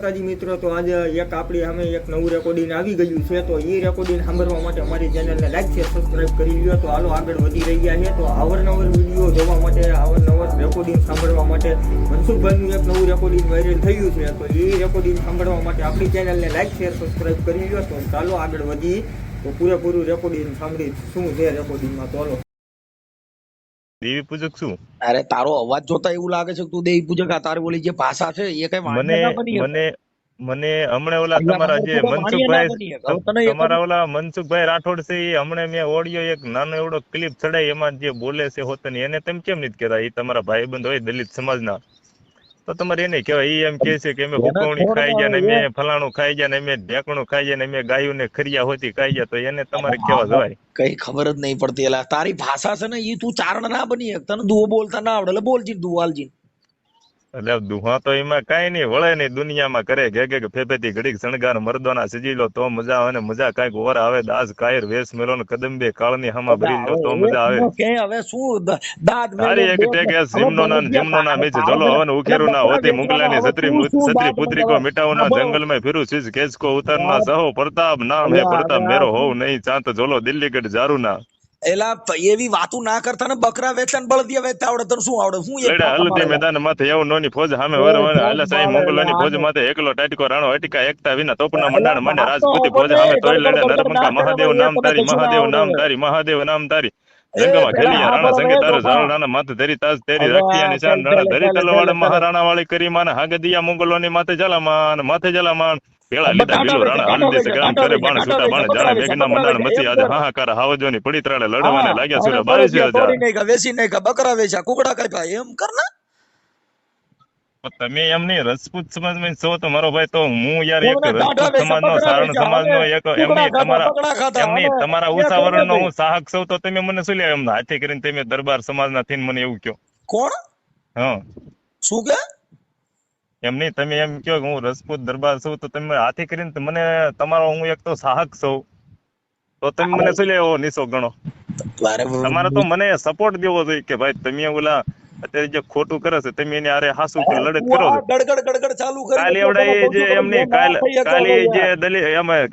માતાજી મિત્રો, તો આજે એક આપણી સામે એક નવું રેકોર્ડિંગ આવી ગયું છે. તો એ રેકોર્ડિંગ સાંભળવા માટે અમારી ચેનલને લાઈક છે, સબસ્ક્રાઇબ કરી લ્યો. તો હાલો આગળ વધી રહ્યા છે. તો અવારનવાર વિડીયો જોવા માટે, અવારનવાર રેકોર્ડિંગ સાંભળવા માટે મનસુખભાઈનું એક નવું રેકોર્ડિંગ વાયરલ થયું છે. તો એ રેકોર્ડિંગ સાંભળવા માટે આપણી ચેનલને લાઈક છે, સબસ્ક્રાઇબ કરી લ્યો. તો ચાલો આગળ વધી. તો પૂરેપૂરું રેકોર્ડિંગ સાંભળી શું છે રેકોર્ડિંગમાં. તો હાલો. દેવી પૂજક શું? અરે તારો અવાજ જોતા એવું લાગે છે કે તું દેવી પૂજક આ તારી બોલી જે ભાષા છે એ કઈ વાંધો ના બની મને મને હમણે ઓલા તમારા જે મનસુખભાઈ તમારા ઓલા મનસુખભાઈ રાઠોડ છે એ હમણે મેં ઓડિયો એક નાનો એવડો ક્લિપ ચડાઈ, એમાં જે બોલે છે હોતની એને તેમ કેમ નથી કહેતા? એ તમારા ભાઈબંધ હોય દલિત સમાજના, તો તમારે એને કહેવાય. એ એમ કહે છે કે અમે હુકવણી ખાઈ ગયા ને અમે ફલાણું ખાઈ ગયા ને અમે ઢેકણું ખાઈ ગયા ને અમે ગાયું ને ખરિયા હોતી ખાઈ ગયા, તો એને તમારે કેવા જવાય? કઈ ખબર જ નહીં પડતી. એટલે તારી ભાષા છે ને એ તું ચારણ ના બની એક, તને દુહો બોલતા ના આવડે એટલે બોલજી દુવાલજી. એટલે દુહા તો એમાં કઈ નહીં વળે નહીં, દુનિયામાં કરે ઘે ફેફેથી ઘડીક શણગાર મર્દોના સજી લો તો મજા આવે ને મજા કઈક ઓર આવે. દાસ કાયર વેશ મેલો ને કદંબે કાળની હામા ભરી લો તો મજા આવે. હવે શું દાદ તારી એક ટેક જીમનો ના મેચ જલો હવન ઉખેરું ના હોતી મુગલાની છત્રી પુત્રી કો મિટાવો ના જંગલ में फिरू સીજ केस को उतरना सहो प्रताप नाम है प्रताप मेरो हो नहीं चांत जोलो दिल्ली गढ़ जारू ना. એલા એવી વાતું ના કરતા ને, બકરા વેચન બળદિયા વેચતા આવડે તને શું આવડે? હું હલ્દી મેદાન માથે એવું નોની ફોજ સામે વરવણ હાલે સાઈ મોગલોની ફોજ માથે એકલો ટાટકો રાણો અટકા એકતા વિના તોપના મંડાણ માંડે રાજપૂતી ફોજ સામે તોય લડે નરમંકા મહાદેવ નામ તારી મહાદેવ નામ તારી મહાદેવ નામ તારી જંગમાં ખેલિયા રાણા સંગે તારે ઝાલડાના માથે ધરી તાજ તેરી રખિયા નિશાન રાણા ધરી તલવાડ મહારાણા વાળી કરી માને હાગદિયા મોગલોની માથે જલામાન પેલા લીધા બિલો રાણા આનંદી છે કામ કરે બાણ છૂટા બાણ જાણે મેઘના મંડાણ મચી આજે હાહાકાર હાવજોની પડી ત્રાળે લડવાને લાગ્યા સુરે 22,000 વેસી નહીં કા બકરા વેચા કુકડા કાપ્યા એમ કરના. તમે એમ નહીં રજપૂત સમાજમાં છો તો મારો ભાઈ, તો હું યાર એક રજપૂત સમાજનો સારણ સમાજનો એક એમની તમારા ઉસાવરણનો હું સાહક સૌ, તો તમે મને શું લે એમ હાથી કરીને તમે દરબાર સમાજના થઈને મને એવું કહો? કોણ? હા શું કે એમ નહીં, તમે એમ કહો કે હું રજપૂત દરબાર છું તો તમે હાથી કરીને મને તમારો હું એક તો સાહક છું, તો તમે મને શું લેવો નીચો ગણો? તમારે તો મને સપોર્ટ દેવો જોઈએ કે ભાઈ તમે ઓલા અત્યારે જે ખોટું કરે છે તમે એને આરે હાસુ કે લડત કરો છો. ગડગડ ચાલુ કરી કાલે એવડા જે એમની કાલે જે દલિત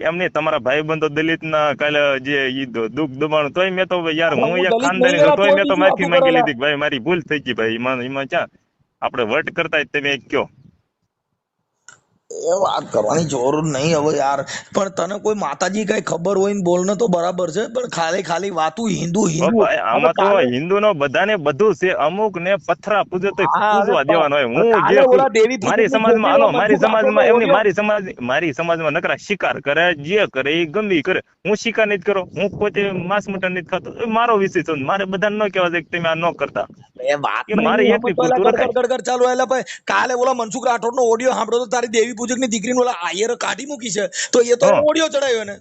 એમની તમારા ભાઈબંધો દલિત ના કાલે જે ઈ દુઃખ દબાણ, તોય મેં તો યાર હું એક ખાનદાની છું તોય મેં તો માફી માંગી લીધી ભાઈ મારી ભૂલ થઈ ગઈ ભાઈ. એમાં ક્યાં આપણે વટ કરતા તમે એક કયો? એ વાત કરવાની જરૂર નહીં હવે યાર. પણ તને કોઈ માતાજી કઈ ખબર હોય ને બોલને તો બરાબર છે, પણ ખાલી વાતું હિન્દુ આમાં તો હિન્દુ નો બધાને બધું છે, અમુક ને પથરા પૂજે તો પૂજવા દેવાનો હોય. હું જે મારી સમાજમાં હાલો મારી સમાજમાં નકરા શિકાર કરે, જે કરે એ ગમે કરે. હું શિકાર નથી કરો, હું પોતે માંસ મટન નથી ખાતો, મારો વિષય છે. મારે બધાને ન કહેવા છે કે તમે આ ન કરતા. મારે એક ચાલુ એટલે ભાઈ કાલે ઓલા મનસુખ રાઠોડ નો ઓડિયો સાંભળ્યો તો તારી દેવી પૂજક ની દીકરીને ઓલા આયર કાઢી મૂકી છે, તો એ તો ઓડિયો ચડાવ્યો ને.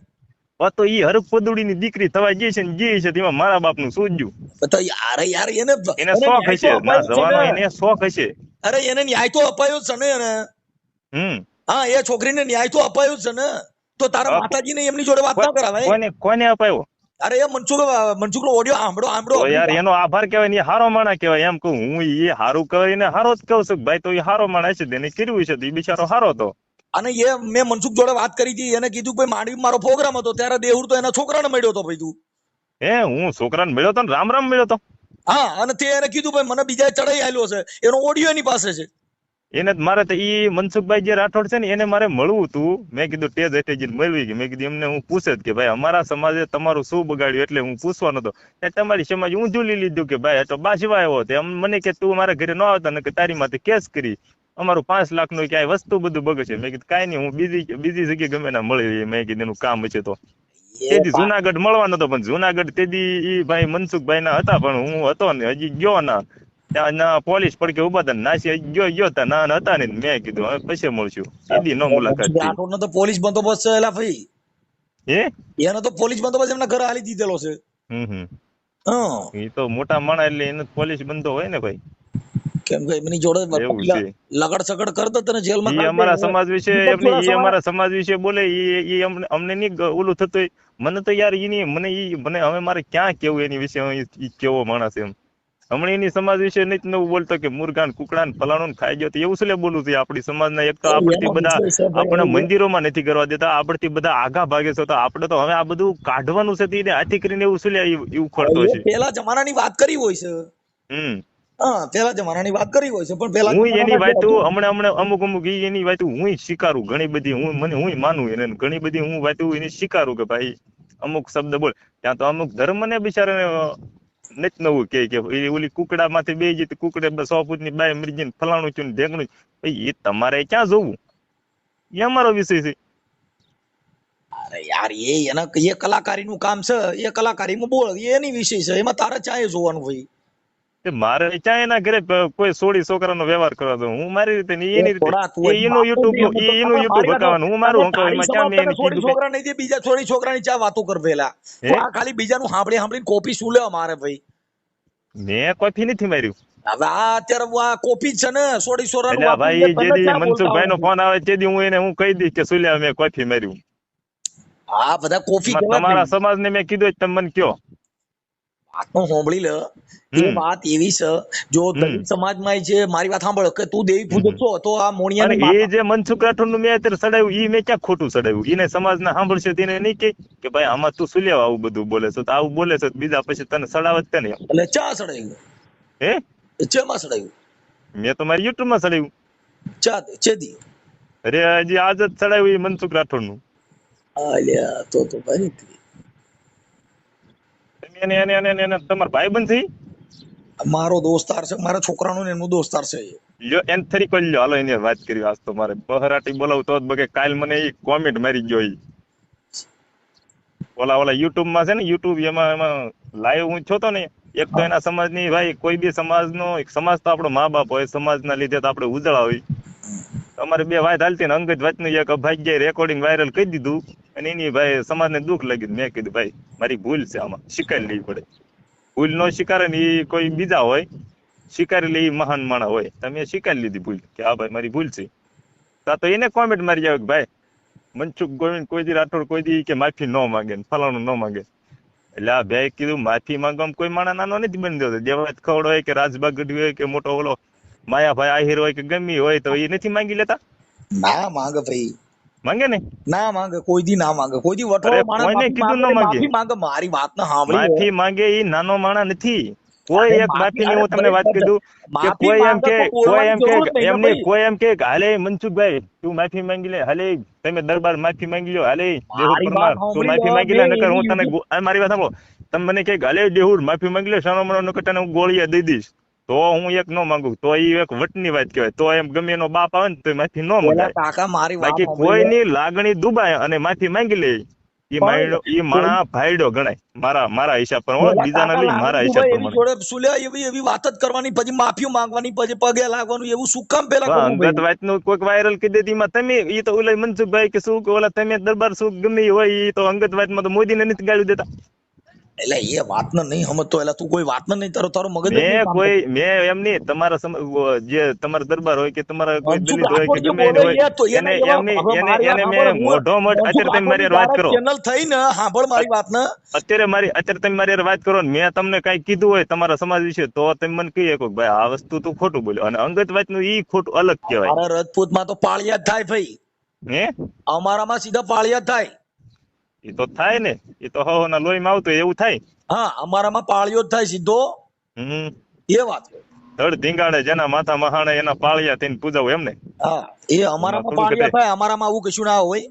તો ઈ હરક પદુડી ની દીકરી થવા જે છે ને જે છે તેમાં મારા બાપ નું સોજ્યું. તો યાર એને શોખ હશે ના જવાનો, એને શોખ હશે. અરે એને ન્યાય તો અપાયો જ છે ને એને. હા, એ છોકરીને ન્યાય તો અપાયો જ છે ને. તો તારા માતાજી ને એમની જોડે વાત ના કરાવે. કોને અપાયો? અરે એ મનસુખ નો ઓડિયો સાંભળો યાર, એનો આભાર કહેવાય ને, હારો માણા કહેવાય. એમ કહું હું એ હારું કહેવાય ને હારો જ કહું છું ભાઈ. તો એ હારો માણા છે, તેને કર્યું છે, એ બિચારો હારો હતો. અને એ મેં મનસુખ જોડે વાત કરી હતી, એને કીધું ભાઈ માંડવી મારો પ્રોગ્રામ હતો ત્યારે દેહુર તો એના છોકરાને મળ્યો હતો ભાઈ. તું હું છોકરાને મળ્યો હતો ને રામ મળ્યો હતો. હા, અને તે એને કીધું ભાઈ મને બીજા ચડાઈ આલ્યો છે, એનો ઓડિયો એની પાસે છે. એને મારે તો ઈ મનસુખભાઈ જે રાઠોડ છે ને એને મારે મળવું હતું. મેં કીધું ટેજ હેઠે જઈને મળવી ગઈ. મેં કીધું એમને હું પૂછે જ કે ભાઈ અમારા સમાજે તમારું શું બગાડ્યું, એટલે હું પૂછવાનો હતો. તમારી સમાજ ઊંધું લીધું કે ભાઈ તો બાજવા આવ્યો હતો. એમ મને કે તું મારા ઘરે ન આવતા ને કે તારી માથે કેસ કરી અમારું 5 લાખ નું ક્યાંય વસ્તુ બધું બગડશે. મેં કીધું કાંઈ નહીં, હું બીજી જગ્યાએ ગમે ના મળી. મેં કીધું એનું કામ હશે તો તેથી જુનાગઢ મળવાનો હતો, પણ જુનાગઢ તેથી ઈ ભાઈ મનસુખભાઈ ના હતા, પણ હું હતો ને હજી ગયો ના. ત્યાં ના પોલીસ પડકે ઉભા હતા, નાસી ગયો હતા ના હતા ને. મેં કીધું હવે પછી મળશું. સીધી નો મુલાકાત રાઠોડ તો પોલીસ બંદોબસ્ત છે એલા ભાઈ. એનો તો પોલીસ બંદોબસ્ત એમના ઘરે હાલી દીધેલો છે. એ તો મોટા માણસ એટલે એને પોલીસ બંધો હોય ને ભાઈ. કેમ કે એમની જોડે લગડ સગડ કરતો તને જેલમાં. અમારા સમાજ વિશે બોલે એ અમને નહીં ઓલું થતું. મને તો યાર મને હવે મારે ક્યાં કેવું એની વિશે કેવો માણસ એમ. હમણાં એની સમાજ વિશે નથી નવું બોલતો કે મુર્ગા ને કુકડા ને ફલાણું ને ખાઈ ગયો તો એવું શું બોલું છું આપણી સમાજના? એક તો આપણથી એનો બધા વિષય છે ભાઈ, આપણા મંદિરોમાં નથી કરવા દેતા, આપણથી બધા આગા ભાગે છે, તો આપણે તો હવે આ બધું કાઢવાનું છે, તો એને હાથી કરીને એવું શું લે એવું ખોરતો એ છે. પેલા જમાનાની વાત કરી હોય છે. હમ હા, પેલા જમાનાની વાત કરી હોય છે, પણ પેલા હું એની જમાનામાં જે વાતો હતું, હમણાં અમુક એની વાતો હું સ્વીકારું, ઘણી બધી હું માનું એને, ઘણી બધી હું વાતો એની સ્વીકારું કે ભાઈ અમુક શબ્દ બોલ. ત્યાં તો અમુક ધર્મ ને બિચારાને નથી નવું કે એ ઓલી કુકડા માંથી બે જતી કુકડે 100 ફૂટની બાય મરી જઈને ફલાણું છું ને ઢેકણું. ભાઈ એ તમારે ક્યાં જોવું? એ અમારો વિષય છે. અરે યાર એ કલાકારીનું કામ છે, એ કલાકારીમાં બોલ, એ એની વિષય છે, એમાં તારે ચાય જોવાનું ભાઈ. મારે ક્યાં એના ઘરે કોઈ સોળી છોકરાનો વ્યવહાર કરવા દો, હું મારી રીતે ને એની રીતે, થોડા તું એનું યુટ્યુબ નું એનું યુટ્યુબ હકાવાનું, હું મારું હકાવું, એમાં ક્યાં મેં એને છોડી કીધું છોકરા નહીં દે, બીજા છોડી છોકરાની ચા વાતો કર પેલા. હે તું આ ખાલી બીજાનું સાંભળીને કોપી શું લેવા મારે ભાઈ? મેં કોઈ નથી માર્યું. હવે આ અત્યારે આ કોપી જ છે ને, સોડી સોરાનું એટલે વાપરી ભાઈ તને જેદી ક્યાં બોલતા મનસુખભાઈ નો આવડે? ફોન આવે તેદી હું કહી દઈશ કે સુલ્યા મેં કોફી માર્યું. આ બધા કોફી એમાં કહેવાય તમારા ભાઈ. સમાજ ને મેં કીધું જ તમે મને કયો. વાતનો સાંભળી લે. એ હમ વાત એવી છે, જો હમ દલિત સમાજમાં છે, મારી વાત સાંભળ, કે તું દેવી હમ પૂજક છો તો આ અને મોણિયાની એ માતા. જે મનસુખ રાઠોડ નું મેં અત્યારે સડાવ્યું એ મેં ક્યાં ખોટું સડાવ્યું? એને સમાજ ના સાંભળશે તેને નહીં કે ભાઈ આમાં તું સુલ્યા આવું બધું બોલે છે, તો આવું બોલે છે, બીજા પછી તને સડાવત કે નહીં? એટલે ચા સડાયું? હે ચેમાં સડાયું? મેં તો મારી યુટ્યુબ માં સડાવ્યું. ચા દે ચેદી? અરે હજી આજ જ સડાવ્યું એ મનસુખ રાઠોડ નું. આલ્યા તો ભાઈ તમારા ભાઈ બંધ થઈ મારો દોસ્તાર છે, મારા છોકરાનો ને એમનો દોસ્તાર છે. લ્યો એને થરી કરી લ્યો, હાલો એની વાત કરી. આજ તો મારે બહરાટી બોલાવું તો જ બગે. કાલ મને એ કોમેન્ટ મારી ગયો ઈ ઓલા યુટ્યુબ માં છે ને, યુટ્યુબ એમાં લાઈવ હું છો તો ને, એક તો એના સમાજની ભાઈ, કોઈ બી સમાજનો સમાજ તો આપણો મા બાપ હોય, સમાજના લીધે તો આપણે ઉજળા હોય. અમારે બે વાત હાલતી ને, અંગત વાતનું એક અભાગ્ય રેકોર્ડિંગ વાયરલ કરી દીધું, અને એની ભાઈ સમાજને દુઃખ લાગ્યું. મેં કીધું ભાઈ મારી ભૂલ છે, આમાં સ્વીકારી લેવી પડે. ભૂલ નો સ્વીકારે ને એ કોઈ બીજા હોય, સ્વીકારી લે એ મહાન માણસ હોય. તમે સ્વીકારી લીધી ભૂલ કે હા ભાઈ મારી ભૂલ છે, તો એને કોમેન્ટ મારી આવે કે ભાઈ મનસુખ ગોવિંદ કોઈ દી રાઠોડ કોઈ દી કે માફી ન માંગે ને ફલાણું ન માંગે. એટલે આ ભાઈ કીધું માફી માંગવામાં કોઈ માણસ નાનો નથી બની જતો. દેવાજ ખવડ હોય કે રાજબાગ ગઢવી હોય કે મોટો ઓલો માયાભાઈ આહિર હોય કે ગમી હોય, તો એ નથી માંગી લેતા? ના માંગે ભાઈ, માંગે ને? ના માંગે, કોઈ દી ના માંગે. કોઈ દી વટવાળો અરે માણસ કોઈને માફી કીધું માંગે ન માંગે. માફી માંગે. મારી વાત ને સાંભળી લે. માફી માંગે એ નાનો માણસ નથી. કોઈ અરે એક માફી, માફી ની અરે હું તમને વાત ભાઈ, કીધું કે માફી કોઈ એમ માંગે કે તો બોલવાની જરૂર જ નહીં ને એમને ભાઈ. કોઈ એમ કે હાલે મનસુખભાઈ તું માફી માંગી લે, હાલે તમે દરબાર માફી માંગી લો, હાલે દેહુર મારી પરમાર વાત તું સાંભળી માફી લે. માંગી લે, મેં નકર હું એની તને YouTube- મારી વાત સાંભળો, તમે મને કે હાલે દેહુર માફી માંગી લે, સાનો મનો નકર તને હું ગોળીએ દઈ દઈશ, તો હું એક ન માંગુ, તો એ એક વટની વાત કહેવાય. તો એમ ગમે એનો બાપ આવે ને તો માફી ન પેલા મંગાય. કાકા મારી વાત બાકી સાંભળી લે. કોઈની લાગણી દુબાય અને માફી માંગી લે, એ માણા ભાઈડો ગણાય મારા હિસાબ પર. પેલા બીજાના કાકા લઈ મારા લાગણી હિસાબ દુભાઈ એની પ્રમાણે. જોડે શું લે? એવી વાત જ કરવાની, પછી માફી માંગવાની, પછી પગે લાગવાનું, એવું શું કામ પેલા કરવું અંગત ભાઈ? વાત નું કોઈક વાયરલ કરી દેતી એમાં તમે એ તો ઓલા મનસુખભાઈ કે શું કે ઓલા તમે દરબાર શું ગમે ઈ હોય, એ તો અંગત વાતમાં તો મોદીને નથી ગાળી દેતા. એટલે એ વાતને નહીં સમજતો, એટલે તું કોઈ વાતને નહીં, તારો મગજ જ નહીં કામ કરતું. મેં એમ નહીં, તમારા જે તમારા દરબાર હોય કે તમારા કોઈ મનસુખ દલિત હોય કે રાઠોડ જે ગમે એને બોલે હોય, એ તો એને એના એવા, એમની હવે એને મારી વાત એને સાંભળ, મેં મોઢો મોઢ મનસુખ અત્યારે તમે મારી રાઠોડની હારે વાત તારા કરો, ચેનલ થઈ ને, સાંભળ મારી વાતને. અત્યારે તમે મારી હારે વાત કરો ને મેં તમને કઈ કીધું હોય તમારા સમાજ વિશે, તો તમે મને કહી શકો કે ભાઈ આ વસ્તુ તું ખોટું બોલ્યો, અને અંગત વાતનું ઈ ખોટું અલગ કહેવાય. અમારા રજપૂતમાં તો પાળિયા જ થાય ભાઈ, હે અમારામાં સીધા પાળિયા જ થાય. એ તો થાય ને, એ તો હો ના લોહીમાં આવતું હોય એવું થાય. હા, અમારામાં પાળિયો જ થાય સીધો. હમ એ વાત. ધડ ધીંગાડે જેના માથા મહાણે એના પાળિયા થઈને પૂજાવું એમ ને? હા, એ અમારામાં થોડું પાળિયા કદાચ થાય, અમારામાં આવું કશું ના હોય.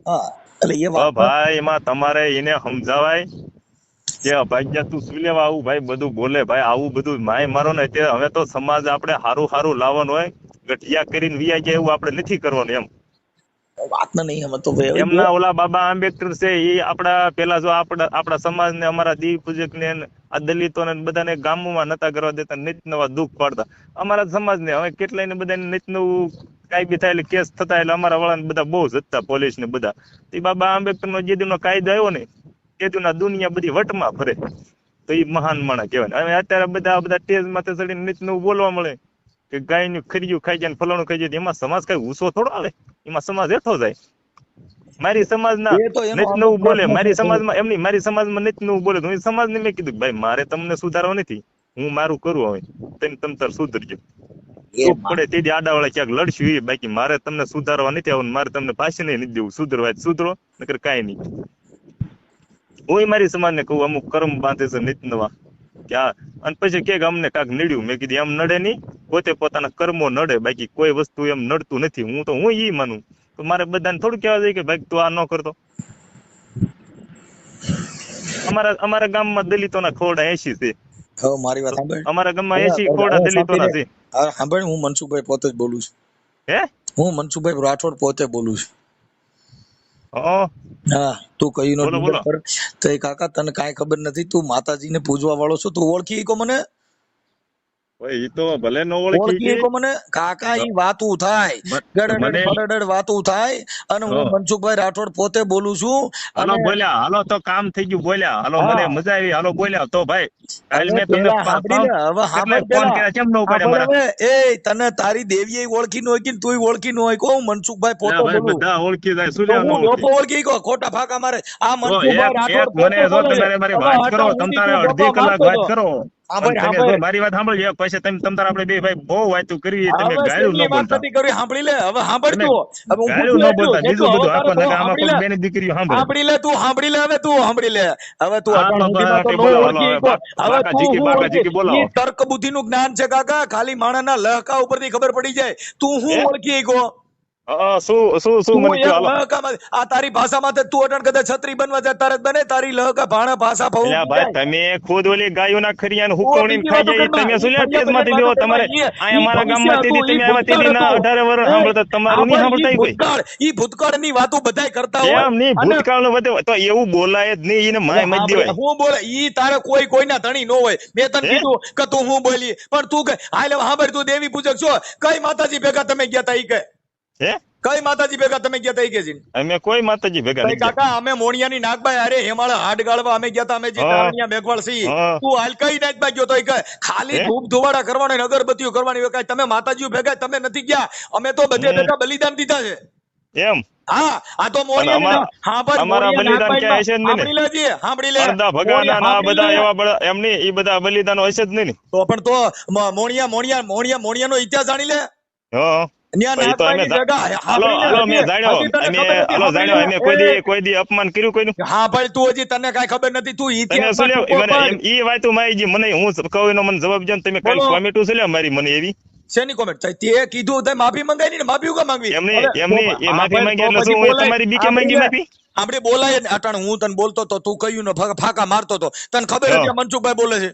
હા, એટલે એ વાત. ભાઈ એમાં તમારે એને સમજાવાય કે ભાગ્યા તું શું લેવા આવું ભાઈ બધું બોલે, ભાઈ આવું બધું માય મારો ને તે. હવે તો સમાજ આપણે હારું લાવવાનું હોય, ગઠિયા કરીને વિયા જાય એવું આપણે નથી કરવાનું એમ. વાતને નહીં સમજતો ભાઈ. એમના ઓલા બાબા આંબેડકર છે એ આપડા પેલા જો આપણા સમાજ ને અમારા દીવ પૂજક ને આ દલિતો ને બધાને ગામમાં નતા કરવા દેતા, નિત નવા દુઃખ પાડતા. અમારા સમાજ ને હવે કેટલાય ને બધાને નિત નવું કાંઈ બી થાય એટલે કેસ થતા, એટલે અમારા વાળા બધા બહુ જતા પોલીસ ને બધા. એ બાબા આંબેડકર નો જે દીનો કાયદો આવ્યો ને એ દીના દુનિયા બધી વટમાં ફરે, તો એ મહાન માણસ કહેવાય. હવે અત્યારે બધા ટેજ માથે ચડીને નિત નવું બોલવા મળે કે ગાયનું ખરીયું ખાઈ જાય ને ફલાણું ખાઈ જાય, એમાં સમાજ કઈ ઊંચો થોડો આવે, એમાં સમાજ હેઠો જાય. મારી સમાજના નિત નવું બોલે, મારી સમાજમાં નિત નવું બોલે, તો એ સમાજને મેં કીધું ભાઈ મારે તમને સુધારવા નથી, હું મારું કરું હવે તમ તાર સુધરજો એ તો પડે તેથી આડાવાળા ક્યાંક લડશું એ બાકી મારે તમને સુધારવા નથી આવવાનું મારે તમને પાછી નહીં નથી દેવું સુધરવા સુધરો નકર કાંઈ નહીં હું મારી સમાજને કહું અમુક કર્મ બાંધે છે નિત નવા ક્યાં અને પછી કે અમને કાંક નડ્યું મેં કીધું એમ નડે નહીં પોતે પોતાના કર્મો નડે બાકી કોઈ વસ્તુ એમ નડતું નથી હું ઈ માનું તો મારે બધાને થોડું કહેવા જોઈએ કે ભાઈ તું આ ન કરતો અમારા ગામમાં દલિતોના ખોરડા 80 છે હવે મારી વાત સાંભળ અમારા ગામમાં 80 ખોરડા દલિતોના છે હવે સાંભળ હું મનસુખભાઈ પોતે જ બોલું છું હે હું મનસુખભાઈ રાઠોડ પોતે બોલું છું હા હા તું કઈ નો બોલો, બોલો. તો એ કાકા તને કાંઈ ખબર નથી તું માતાજીને પૂજવા વાળો છો તું ઓળખી કો મને ભાઈ ઈ તો ભલે ન ઓળખી ઓળખી કો મને કાકા ઈ વાતું થાય મને- ગડડ વાતું થાય અને હું હા. મનસુખભાઈ રાઠોડ પોતે બોલું છું હાલો અને બોલ્યા હાલો તો કામ થઈ ગયું બોલ્યા હાલો હા. મને મજા આવી હાલો બોલ્યા તો ભાઈ કાલ હવે મેં તમને પેલા સાંભળી લે, હવે સાંભળ ફોન પેલા. કર્યા કેમ ન ઉપાડ્યા સાંભળ મારા હવે, એ તને તારી દેવીએ ઓળખી ન હોય કે તુંય ઓળખી ન હોય કો હું મનસુખભાઈ પોતે ભાઈ બોલું બધા ઓળખી જાય શું તો લેવા ન હું લોકો ઓળખી? ઓળખી કો ખોટા ફાકા મારે આ તો મનસુખભાઈ એક રાઠોડ મને જો પોતે તમારે મારી બોલે. વાત કરો હવે તમ આટલા તારે સુધી અડધી તું કલાક ગપ્પા વાત મારતો કરો સાંભળ, અને તમે સાંભળ. જો મારી વાત સાંભળી એક પછી તમ તારે આપણે બે ભાઈ બહુ વાતો કરી તમે હવે ગાળ્યું ન શેની વાત બોલતા નથી કરવી, સાંભળી લે હવે સાંભળ તમે તું. હવે હું ગાળ્યું પૂછું ન બોલતા એટલું, બીજું હવે બધું તારે આપો તો નકર આમાં સાંભળી કોઈ લે. બેની દીકરીઓ સાંભળે સાંભળી લે તું સાંભળી લે હવે તું સાંભળી લે હવે તું હા, અટાણ તો સુધીમાં તો બોલો, નો હાલો, ઓળખી હવે કો. હવે બાકા તું જીકી, હું બાકા ઓળખી? જીકી બોલો. ઈ તર્ક બુદ્ધિનું જ્ઞાન છે કાકા, ખાલી માણસના લહકા ઉપરથી ખબર પડી જાય તું હું હે? ઓળખી કો. શું તું મને એક કયો હાલો લહકામાં આ તારી ભાષામાં તે તું અટાણ કદાચ છત્રી બનવા જાય તારે જ બને તારી લહકા ભાણા ભાષા ભવું અલ્યા ભાઈ તમે ખુદ ઓલી ગાયોના ખરિયાને તું હુકવણીને બીજી ખાઈ વાતો જાય કરમાં. તમે શું લ્યા ઈ તેજમાંથી ફરિયા બેહો તમારે ઈ અહીંયા અમારા ગામમાં ભવિષ્ય તેદી હતું, તમે ઈ આવા તેદીના ભૂતકાળ 18 વર્ષ હતું. સાંભળતા તમારું નહીં ઈ સાંભળતા કોઈ ભૂતકાળ, ઈ ભૂતકાળની વાતો બધાય કરતા હોય એમ નહીં અને ભૂતકાળનું બધે તો એવું બોલાય જ નહીં એને માય મત દેવાય હું બોલે ઈ તારે કોઈના ધણી નો હોય મેં તને હે? કીધું કે તું હું બોલી પણ તું કે હાલે હાંભળ તું દેવી પૂજક છો કઈ માતાજી ભેગા તમે ગયા તા ઈ કે હે કઈ માતાજી ભેગા તમે ગયા તા ઈ કે છે અમે કોઈ માતાજી ભેગા ભાઈ નથી ગયા. કાકા અમે મોણિયાની નાગબાઈ અરે હેમાળા હાડ ગાળવા અમે ગયા તા અમે જે હા. ધારણિયા મેઘવાળ સી હા. તું હાલ કઈ નાગબાઈ ગયો તો ઈ કે ખાલી હે? ધૂપ ધુવાડા કરવાના ને અગરબત્તીઓ કરવાની હોય કાંઈ તમે માતાજીઓ ભેગા તમે નથી ગયા અમે તો બધે હમ. ભેગા બલિદાન દીધા છે એમ હા આ તો મોણિયાની અમારા- ના- હા ભાઈ અમારા મોણિયા બલિદાન ક્યાં હશે જ નહીં ને? સાંભળી લેજે સાંભળી લે અડધા ભગાના ના સાંભળી બધા લે. એવા બધા એમ નહીં ઈ બધા બલિદાનો હશે જ નહીં ને તો પણ તો મોણિયાનો ઇતિહાસ જાણી લે હા ન્યા ભાઈ તો અમે નાગબાઈની જગા હાલો હાલો મેં જાણ્યો હજી તને અમે ખબર નથી, હાલો જાણ્યો અમે સાંભળી લે. કોઈ દી અપમાન કર્યું કોઈનું હા ભાઈ તું હજી તને કાંઈ ખબર નથી તું તમે ઇતિહાસ શું લ્યો મને એમ ઈ વાતો મારી જી મને હું કહું એનો મને જવાબ દો ને તમે કાલ બોલો. કોમેન્ટો શું લ્યો મારી મને એવી શેની કોમેન્ટ તે કીધું તે માફી મંગાવી ને માફી ઉગા માંગવી એમની હવે, એમની તો એ માફી ભાઈ, માંગી તો એટલે શું પછી હું બોલાય. તમારી બીકે આપણે માંગી માફી આપણે બોલાય ને અટાણ હું તને બોલતો તો તું કહ્યું ને ફાકા મારતો તો તને ખબર હા. હતી આ મનસુખભાઈ બોલે છે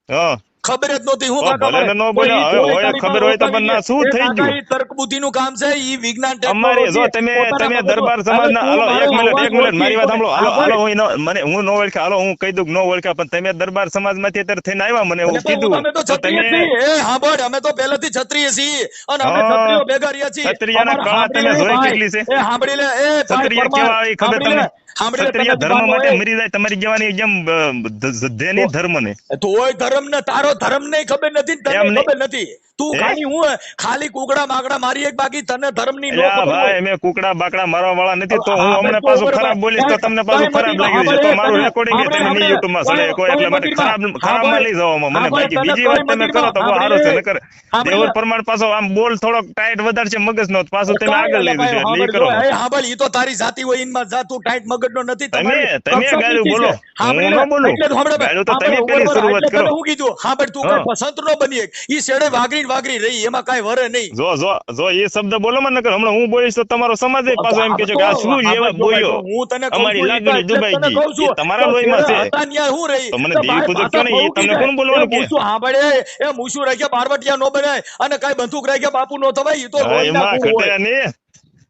હા ખબર જ નહોતી હું તો કાકા ભલે ને મારે. ન બોલ્યા, તો ઈ હવે હોય તારી ખબર પાસે હોય તો ઓળખાવી પણ ના, લે. શું એ થઈ કાકા, ગયું? ઈ તર્ક બુદ્ધિનું કામ છે ઈ વિજ્ઞાન અમારે જો ટેકનોલોજી. તમે પોતાના દરબાર મગજનો. સમાજના હવે હાલો તું એક મારો મિનિટ મારી વાત અવાજ સાંભળો હાલો ઓળખી. હાલો હું નો ઓળખ્યા હાલો હું કહી દઉં કે નો ઓળખ્યા પણ તમે દરબાર સમાજમાંથી અત્યારે થઈને આવ્યા મને એવું એટલે પણ કીધું અમે તો તો ક્ષત્રિય તમે છીએ. એ સાંભળ, અમે તો પહેલેથી ક્ષત્રિય છીએ અને અમે હા. ક્ષત્રિયો ભેગા રહ્યા છીએ. ક્ષત્રિયના અમારા કળા સાંભળી તમે લે જોઈ ભાઈ. કેટલી છે? એ સાંભળી લે એ ભાઈ ક્ષત્રિય પરમાર, કેવા આવી ખબર સાંભળી લે. તમને સાંભળી લે, ક્ષત્રિય તમે ધર્મ માનો માટે એ. મરી જાય તમારી કહેવાની જેમ ધ્યેયની ધર્મ ને તોય ધર્મ ને તારો ધર્મ ને ખબર નથી ને તને એમ નહીં. ખબર નથી તું હે? ખાલી હું ખાલી કુકડા માકડા મારી એક બાકી તને ધર્મ ની નો એટલે ખબર ભાઈ હોય. મેં કુકડા બાકડા મારવા વાળા નથી તો હું હા, હમણાં તો પાછું બરોબર. ખરાબ બોલીશ તો તમને પાછું કાંઈ ખરાબ નથી, લાગી જશે તો હા, મારું ભલે, રેકોર્ડિંગ હા, તમે ભલે, નહીં યુટ્યુબ માં ભલે, સડે કોઈ એટલે માટે ભલે, ખરાબમાં લઈ જાવ મને હા, ભલે, બાકી તને બીજી વાત કોઈ તમે મંદિરમાં, કરો તો બહુ હા, સારું છે ભલે. નકર હા, ભલે. દેવર પ્રમાણ પાછો આમ બોલ થોડોક ટાઈટ વધારશે મગજ નો પાછું તમે આગળ લઈ જશો એટલે એ કરો ઈ તો તારી જાતિ હોય ઈનમાં જા તું ટાઈટ મગજનો નથી તમે તમારી કક્ષા ગાળ્યું નીચી બોલો છે. હા, હું ભલે. ન બોલું એટલે તો હમણાં ગાળ્યું તો હા, તમે ભલે, પેલી બરોબર. શરૂઆત એટલે કરો તને હું કીધું હા ભાઈ તું હા. કઈ સંત નો બની એક. ઈ શેડે વાગરી રહી એમાં કાંઈ વરે નહીં. જો એ શબ્દ બોલો મને નકર હમણાં હું બોલીશ તો તમારો સમાજ પાછો એમ કે છે કે આ શું લેવા બોલ્યો હું તને કહું અમારી છું, લાગણી એટલે તને દુબાઈ કહું ગઈ છું. એ તમારા તો લોહીમાં શેડે છે હતા ન્યા હું રહી. તો મને તો દેવી ભાઈ પૂજક ભાષા કહો ને, એ ફૂંકી તમને જાય. કોણ બોલવાનું એ કે? મૂછું સાંભળે એ મૂછું રાખ્યા બારવટિયા નો બનાય અને કાંઈ બંદૂક રાખ્યા બાપુ નો થવાય ઈ તો હા, રોઈ એમાં નાખવું હોય. ઘટે નહીં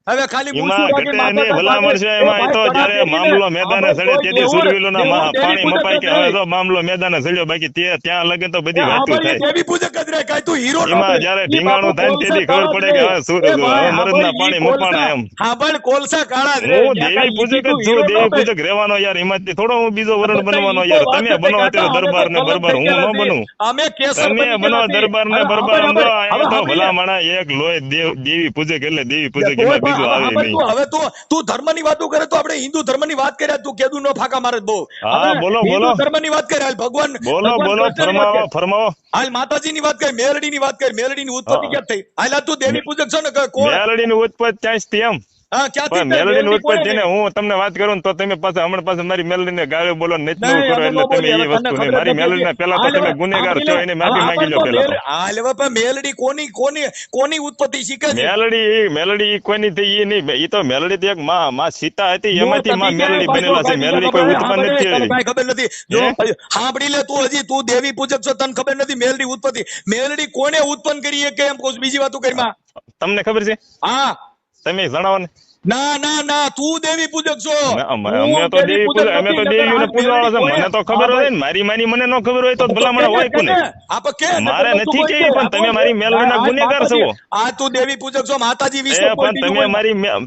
હવે ખાલી એમાં મૂછું રાખી ઘટે માથે નહીં, કાંઈ ભલામણ છે બાંધે. એમાં. એ એ તો ભાઈ જ્યારે તળાવ મામલો દેવીને, મેદાને હા, સડે ભાઈ, તેથી દેવું સુરવીરોના દેવું દેવી પાણી પૂજક મપાય જ કે હવે રહી. તો મામલો મેદાને સડ્યો બાકી ત્યાં લગે તો બધી એ વાતો સાંભળ, એ થાય દેવી પૂજક જ રહે. કાંઈ તું હીરો ન એમાં બન. જ્યારે ઈ ઢીંગાણું બાપુ થાય ને તેથી કોલસા ખબર પડે કે કાળા હવે જ રહે. એ ભાઈ, મરદના સાંભળ, પાણી ઈ મપાણા કોલસા- એમ સાંભળ, કોલસા કાળા જ રહે. હું ત્યાં દેવી કાંઈ પૂજક ઈ જ તું છું હીરો ન દેવી બન. પૂજક રહેવાનો યાર એમાંથી થોડો હું બીજો વરણ બધા બનવાનો ઈ તો યાર વાત તમે જ બનો છે અત્યારે કાકા, દરબાર ને અમે તો બરબાર હું કલમ ન થઈ બનું ગયેલા અમે કેસર તમે બની બનો ગયેલા છીએ. દરબાર ને હવે બરબાર સાંભળ, સમજો હવે અહીંયા તો સાંભળી ભલા લે. માણા એક લોહી દેવી પૂજક એટલે દેવી પૂજક તોય એમાં બીજું આવે હવે નહીં. હવે તું ધર્મની વાતો કરે તો આપણે હિન્દુ ધર્મની વાત કર્યા, તું કેદું નો ફાકા મારે બહુ. હા, હવે બોલો, હિન્દુ બોલો. ધર્મની વાત કરે, હાલ ભગવાન બોલો ભગવાન બોલો, કૃષ્ણની વાત ફરમાવો કરે. ફરમાવો. હાલ માતાજીની વાત કરી, મેલડીની વાત કરી, મેલડીની ઉત્પત્તિ હા. ક્યાં થઈ? હાલ આ તું દેવી પૂજક છો ને, કોણ? મેલડીની ઉત્પત્તિ ક્યાંથી એમ? હા, ક્યાંથી પણ થઈ? મેલડીની મેલડી કોણે ઉત્પત્તિ ને કરી? હું તમને વાત કરું ને તો તમે પાછા હમણાં પાછા મારી મેલડીને ગાળો બોલો ને નેતનું નહીં, કરો, અમે એટલે નો તમે બોલીએ. એ હવે તને વસ્તુ નહીં. ખબર મારી નથી. મેલડીના પેલા તો હાલ તમે હવે ગુનેગાર સાંભળી છો, લે. એને માફી હા, માંગી પણ લો તો પેલા તો. હાલ હવે પણ મેલડી કોની ઉત્પત્તિ શીખે છે? મેલડી કોઈની થઈ ઈ નહીં, ઈ તો મેલડી તો એક માં સીતા હતી, જો એમાંથી માં બીજા મેલડી ભાઈ, જો બનેલા છે. ભાઈ, મેલડી બીજા કોઈ ખબર ઉત્પન્ન નથી તને થઈ. કાંઈ ખબર નથી. જો હે? ભાઈ, સાંભળી લે, તું હજી તું દેવી પૂજક છો, તને ખબર નથી મેલડી ઉત્પત્તિ. મેલડી કોને ઉત્પન્ન કરી એ કે એમ કહું છું, બીજી વાતો કરી માં. તમને ખબર છે? હા, તમે જણાવો ને. ના ના ના, તું દેવી પૂજક છો. અમે તો દેવી પૂજા, અમે તો દેવીઓને પૂજવા છે. મને તો ખબર હોય ને, મારી માની મને ન ખબર હોય તો ભલામણ હોય કોને. મારે નથી કેવી, પણ તમે મારી મેલડીના ગુનેગાર છો. આ તું દેવી પૂજક છો, માતાજી વિશે એ પણ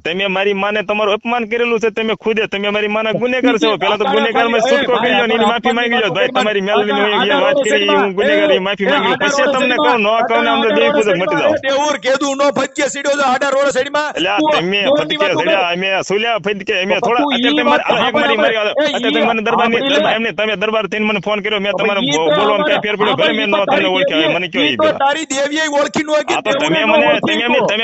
તમે મારી માને તમારું અપમાન કરેલું છે, તમે ખુદે તમે મારી માના ગુનેગાર છો. પેલા તો ગુનેગાર માં છૂટકો કરી લો ને એની માફી માંગી લો. ભાઈ તમારી મેલડીની હું વાત કરી, હું ગુનેગાર ની માફી માંગી લો. પછી તમને કહું ન કહું ને, આમ તો દેવી પૂજક મટી જાઓ. દેવુર કેદું નો ફટકે સીડ્યો છે આડા રોડ સાઈડમાં. એટલે આ તમે ફટકે સડ્યા, અમે સુલ્યા ફટકે, અમે થોડા અત્યારે તમે મને દરબાર એમને તમે દરબાર થઈને મને ફોન કર્યો, મેં તમારે બોલવામાં કઈ ફેર પડ્યો, ભલે મેં તમને ઓળખ્યા, મને કયો ઈ પેલા. તારી દેવીએ ઓળખી નો કે આ તો તમે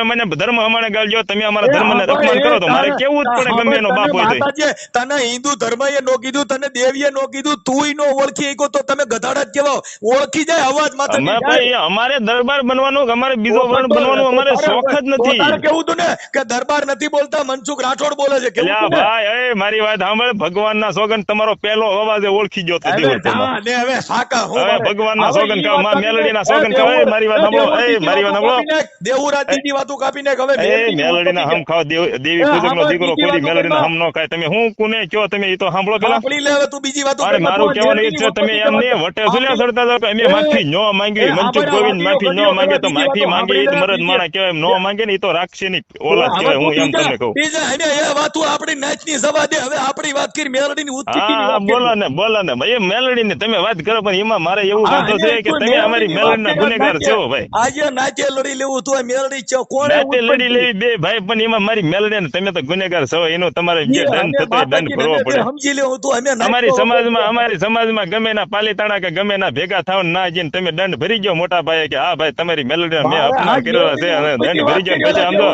મને ધર્મ હમણાં ગાળજો, તમે અમારા ધર્મને અપમાન કરો તો મારે કેવું જ પડે, ગમે એનો બાપ હોય તો. માતાજીએ તને હિન્દુ ધર્મએ નો કીધું, તને દેવીએ નો કીધું, તુંય નો ઓળખી શકો તો તમે ગધાડા જ કહેવાઓ. ઓળખી જાય અવાજ માતાજી અમે ભાઈ અમારે દરબાર બનવાનું, અમારે બીજો વર્ણ બનવાનું અમારે શોખ જ નથી. તારે કેવું તું ને કે દરબાર નથી બોલતા, મનસુખ રાઠોડ બોલે છે. કેવું અલ્યા તું ને? ભાઈ, એ મારી વાત સાંભળ, ભગવાનના સોગન તમારો પહેલો અવાજ ઓળખી ગયો તો હવે દેવપુરમાં. જા ને હવે સાકા હું હવે મારે. ભગવાનના હવે સોગન ઈ કહો, વાત માં કાપી મેલડીના નાખ. સોગન એ કહો, દેવું- મારી વાત એ સાંભળો, દેવું એ મારી વાત કાપી સાંભળો. નાખ. દેવુરાજ દીદી વાતો કાપી નાખ. હવે એ મેલડીની મેલડીના ઉત્પત્તિ હમ ખાઓ, દેવી એ પૂજકનો હવે દીકરો બીજી કોઈ વાતો મેલડીના કરમાં. હમ નો ખાય. તમે હું કોને કયો, તમે ઈ તો સાંભળો પેલા. સાંભળી લે હવે તું બીજી વાતો અરે કરમાં. મારું તું કહેવાનું ઈ જ મેલડીની છે, તમે ઉત્પત્તિ એમ નહીં વાત- વટે સુલ્યા સડતા જાઓ કે અમે માફી ન માંગી, મનસુખ ગોવિંદ માફી ન માંગે તો માફી માંગે, ઈ તો મરદ માણા કહેવાય, ન માંગે ને ઈ તો રાક્ષસની ઓલાદ કહેવાય. હું એમ તમને કહું. બીજા એને એ વાતો આપણી નાચની સભા દે. હવે આપણી વાત કરી મેલડીની ઉત્પત્તિની હા વાત બોલો કરી. ને બોલો ને ભાઈ, એ મેલડી ને તમે વાત કરો, પણ એમાં મારે એવું હા, વાંધો એને છે કે તું તમે અમારી મેલડીની વાત મેલડીના કરી, ગુનેગાર નાચે. છો ભાઈ. આજે નાચે લડી લેવું તું મેલડી છે કોણે નાતે ઉત્પન્ન લડી કરી? લેવી બે ભાઈ, પણ એમાં મારી મેલડી ને તમે તો ગુનેગાર છો, એનો તમારે જે દંડ થતો હોય દંડ ભરવો પડે. સમજી લેવું તું અમે અમારી સમાજમાં ગમે ના પાલીતાણા કે ગમે ના ભેગા થાવ ના જઈને તમે દંડ ભરી ગયો મોટા ભાઈ, કે હા ભાઈ તમારી મેલડી મેં અપમાન કર્યો છે અને દંડ ભરી ગયો. પછી આમ તો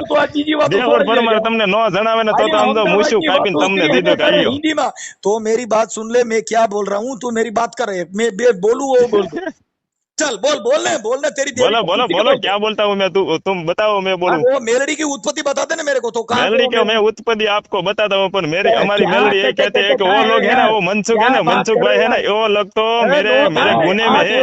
દેવર પરમાર તમને ન જણાવે ને તો આમ તો મૂછું કાપીને તમને દીધું કે આલ્યો. हिंदी में तो मेरी बात सुन ले, मैं क्या बोल रहा हूँ, तू मेरी बात कर रहे, मैं बोलूँ वो बोल दो। चल बोल तेरी देवी बोलो बोलो की बोलो, उत्पत्ति क्या बोलता हूँ मैं, तुम बताओ मैं बोलूं. वो मेलडी की उत्पत्ति बता दे ना मेरे को, तो कहाँ मेलडी से क्या, मैं उत्पत्ति आपको बताता हूँ, पर मेरी हमारी मेलडी ये कहते हैं कि वो लोग है ना, वो मनसुख है ना, मनसुख भाई है ना, वो लोग तो मेरे गुने में है.